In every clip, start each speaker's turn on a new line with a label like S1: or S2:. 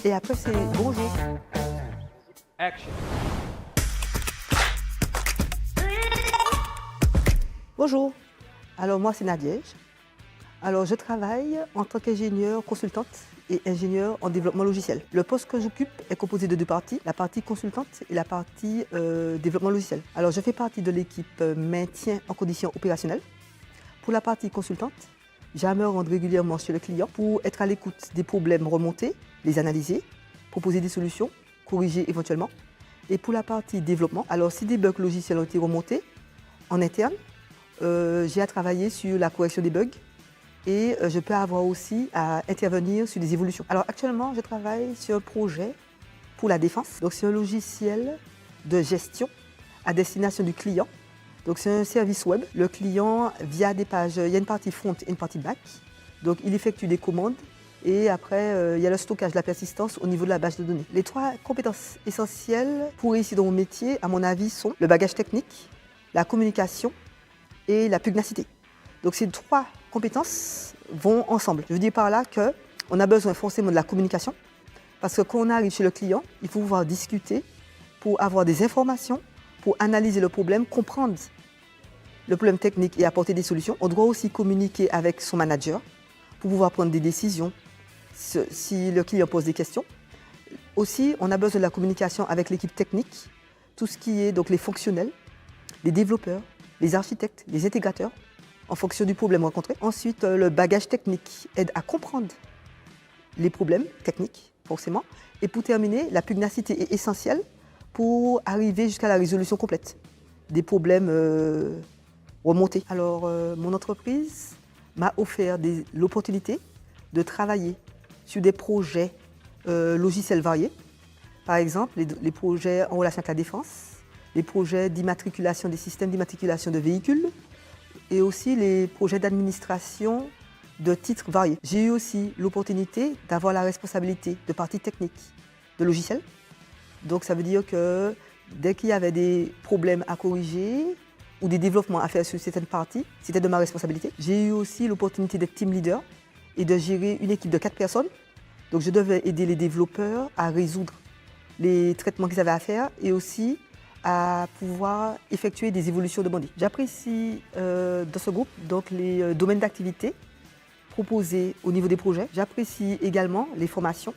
S1: Et après, c'est bonjour.
S2: Action.
S1: Bonjour. Alors, moi, c'est Nadège. Alors, je travaille en tant qu'ingénieure consultante et ingénieure en développement logiciel. Le poste que j'occupe est composé de deux parties, la partie consultante et la partie développement logiciel. Alors, je fais partie de l'équipe maintien en conditions opérationnelles. Pour la partie consultante, j'aime me rendre régulièrement chez le client pour être à l'écoute des problèmes remontés, les analyser, proposer des solutions, corriger éventuellement. Et pour la partie développement, alors si des bugs logiciels ont été remontés en interne, j'ai à travailler sur la correction des bugs et je peux avoir aussi à intervenir sur des évolutions. Alors actuellement, je travaille sur un projet pour la défense. Donc c'est un logiciel de gestion à destination du client. Donc c'est un service web. Le client, via des pages, il y a une partie front et une partie back. Donc il effectue des commandes et après, il y a le stockage, la persistance au niveau de la base de données. Les trois compétences essentielles pour réussir dans mon métier, à mon avis, sont le bagage technique, la communication et la pugnacité. Donc ces trois compétences vont ensemble. Je veux dire par là qu'on a besoin forcément de la communication parce que quand on arrive chez le client, il faut pouvoir discuter pour avoir des informations, pour analyser le problème, comprendre le problème technique et apporter des solutions. On doit aussi communiquer avec son manager pour pouvoir prendre des décisions si le client pose des questions. Aussi, on a besoin de la communication avec l'équipe technique, tout ce qui est donc les fonctionnels, les développeurs, les architectes, les intégrateurs, en fonction du problème rencontré. Ensuite, le bagage technique aide à comprendre les problèmes techniques, forcément. Et pour terminer, la pugnacité est essentielle pour arriver jusqu'à la résolution complète des problèmes remontés. Alors, mon entreprise m'a offert l'opportunité de travailler sur des projets logiciels variés. Par exemple, les projets en relation avec la défense, les projets d'immatriculation des systèmes d'immatriculation de véhicules et aussi les projets d'administration de titres variés. J'ai eu aussi l'opportunité d'avoir la responsabilité de partie technique de logiciels. Donc ça veut dire que dès qu'il y avait des problèmes à corriger ou des développements à faire sur certaines parties, c'était de ma responsabilité. J'ai eu aussi l'opportunité d'être team leader et de gérer une équipe de 4 personnes. Donc je devais aider les développeurs à résoudre les traitements qu'ils avaient à faire et aussi à pouvoir effectuer des évolutions demandées. J'apprécie dans ce groupe donc, les domaines d'activité proposés au niveau des projets. J'apprécie également les formations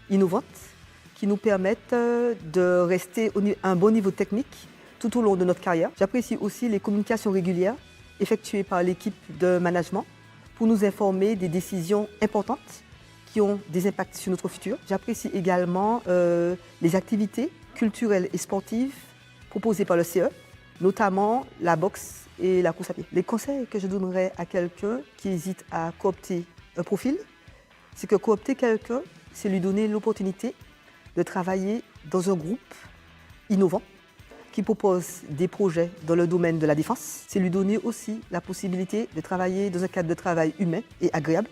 S1: innovantes qui nous permettent de rester à un bon niveau technique tout au long de notre carrière. J'apprécie aussi les communications régulières effectuées par l'équipe de management pour nous informer des décisions importantes qui ont des impacts sur notre futur. J'apprécie également les activités culturelles et sportives proposées par le CE, notamment la boxe et la course à pied. Les conseils que je donnerais à quelqu'un qui hésite à coopter un profil, c'est que coopter quelqu'un, c'est lui donner l'opportunité de travailler dans un groupe innovant qui propose des projets dans le domaine de la défense. C'est lui donner aussi la possibilité de travailler dans un cadre de travail humain et agréable.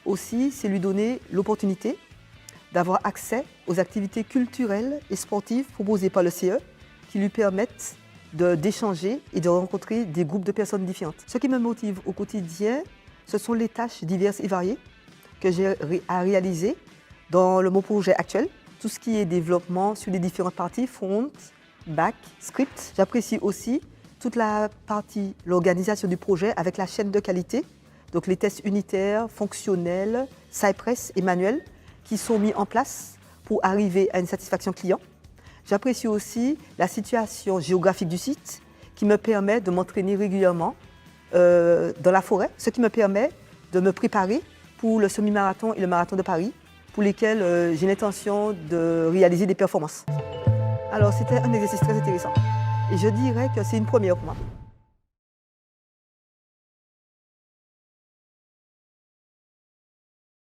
S1: Aussi, c'est lui donner l'opportunité d'avoir accès aux activités culturelles et sportives proposées par le CE qui lui permettent d'échanger et de rencontrer des groupes de personnes différentes. Ce qui me motive au quotidien, ce sont les tâches diverses et variées que j'ai à réaliser dans mon projet actuel. Tout ce qui est développement sur les différentes parties, front, back, script. J'apprécie aussi toute la partie, l'organisation du projet avec la chaîne de qualité, donc les tests unitaires, fonctionnels, Cypress et manuels qui sont mis en place pour arriver à une satisfaction client. J'apprécie aussi la situation géographique du site qui me permet de m'entraîner régulièrement dans la forêt, ce qui me permet de me préparer pour le semi-marathon et le marathon de Paris, pour lesquels j'ai l'intention de réaliser des performances. Alors c'était un exercice très intéressant et je dirais que c'est une première pour moi.